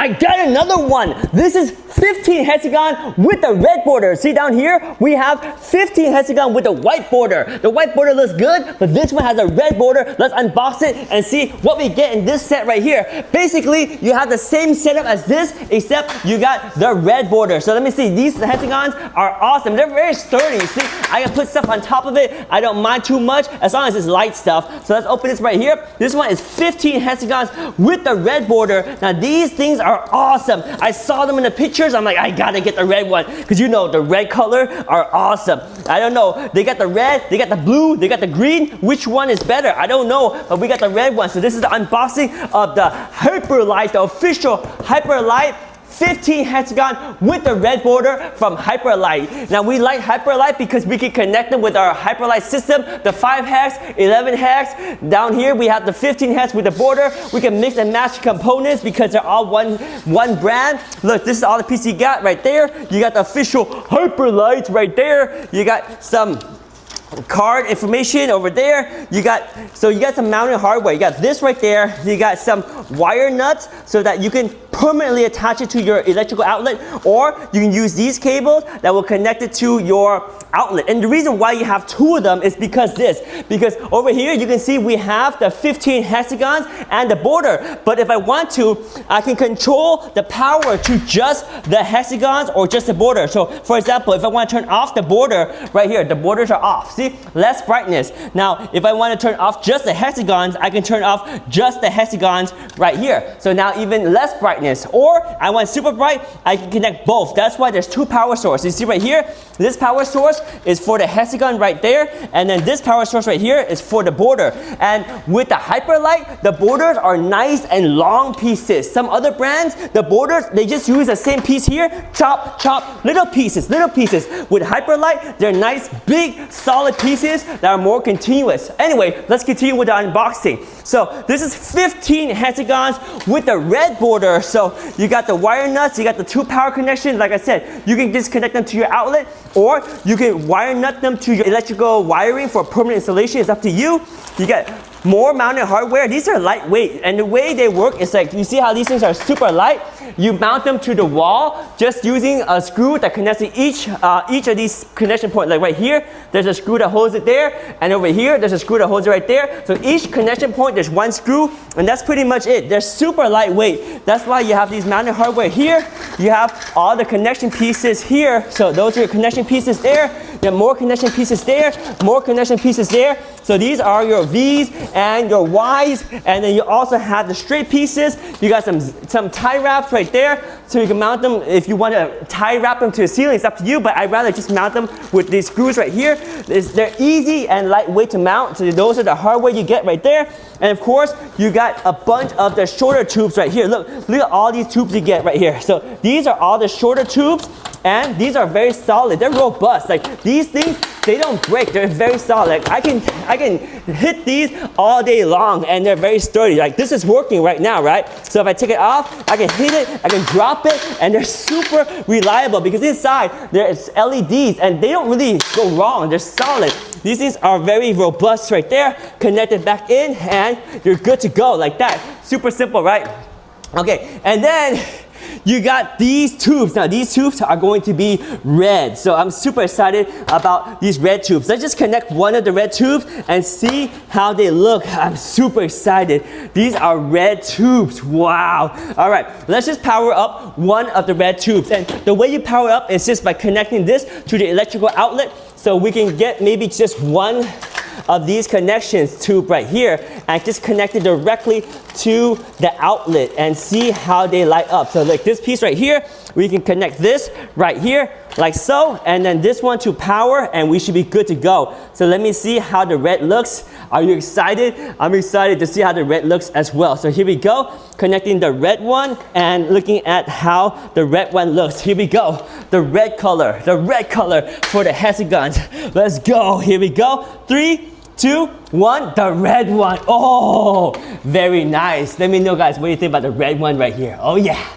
I got another one. This is 15 hexagon with the red border. See down here, we have 15 hexagon with the white border. The white border looks good, but this one has a red border. Let's unbox it and see what we get in this set right here. Basically, you have the same setup as this, except you got the red border. So let me see, these hexagons are awesome. They're very sturdy. See, I can put stuff on top of it. I don't mind too much as long as it's light stuff. So let's open this right here. This one is 15 hexagons with the red border. Now these things are awesome. I saw them in the pictures. I'm like, I gotta get the red one because you know the red color are awesome. I don't know. They got the red, they got the blue, they got the green. Which one is better? I don't know, but we got the red one. So this is the unboxing of the HYPERLITE, the official HYPERLITE 15 hexagon with the red border from HYPERLITE. Now we like HYPERLITE because we can connect them with our HYPERLITE system, the 5 hex, 11 hex. Down here we have the 15 hex with the border. We can mix and match components because they're all one brand. Look, this is all the pieces you got right there. You got the official HYPERLITE right there. You got some card information over there. You got some mounting hardware. You got this right there. You got some wire nuts so that you can permanently attach it to your electrical outlet, or you can use these cables that will connect it to your outlet. And the reason why you have 2 of them is because over here you can see we have the 15 hexagons and the border. But if I want to, I can control the power to just the hexagons or just the border. So for example, if I want to turn off the border right here, the borders are off. See, less brightness. Now if I want to turn off just the hexagons, I can turn off just the hexagons right here. So now even less brightness. Or I want super bright, I can connect both. That's why there's 2 power sources. You see right here, this power source is for the hexagon right there, and then this power source right here is for the border. And with the HYPERLITE, the borders are nice and long pieces. Some other brands, the borders, they just use the same piece here, chop, little pieces. With HYPERLITE, they're nice, big, solid pieces that are more continuous. Anyway, let's continue with the unboxing. So this is 15 hexagons with the red border. So you got the wire nuts, you got the 2 power connections. Like I said, you can just connect them to your outlet, or you can wire nut them to your electrical wiring for permanent installation. It's up to you. You got more mounted hardware. These are lightweight, and the way they work is like, you see how these things are super light? You mount them to the wall just using a screw that connects to each of these connection points. Like right here, there's a screw that holds it there, and over here, there's a screw that holds it right there. So each connection point, there's 1 screw, and that's pretty much it. They're super lightweight. That's why you have these mounted hardware here. You have all the connection pieces here. So those are your connection pieces there. You have more connection pieces there, more connection pieces there. So these are your V's and your Y's, and then you also have the straight pieces. You got some tie wraps right there, so you can mount them if you want to tie wrap them to the ceiling. It's up to you, but I'd rather just mount them with these screws right here. They're easy and lightweight to mount, so those are the hardware you get right there. And of course, you got a bunch of the shorter tubes right here. Look at all these tubes you get right here. So these are all the shorter tubes, and these are very solid. They're robust. Like these things, they don't break. They're very solid. Like I can hit these all day long, and they're very sturdy. Like this is working right now, right? So if I take it off, I can hit it, I can drop it, and they're super reliable because inside there's LEDs, and they don't really go wrong. They're solid. These things are very robust right there. Connected back in, and you're good to go like that. Super simple, right? Okay, and then you got these tubes. Now these tubes are going to be red. So I'm super excited about these red tubes. Let's just connect one of the red tubes and see how they look. I'm super excited. These are red tubes. Wow. All right, let's just power up one of the red tubes. And the way you power up is just by connecting this to the electrical outlet. So we can get maybe just one of these connections tube right here and just connect it directly to the outlet and see how they light up. So like this piece right here, we can connect this right here like so, and then this one to power, and we should be good to go. So let me see how the red looks. Are you excited? I'm excited to see how the red looks as well. So here we go, connecting the red one and looking at how the red one looks. Here we go, the red color for the hexagons. Let's go, here we go. 3, 2, 1, the red one. Oh, very nice. Let me know guys, what do you think about the red one right here? Oh yeah.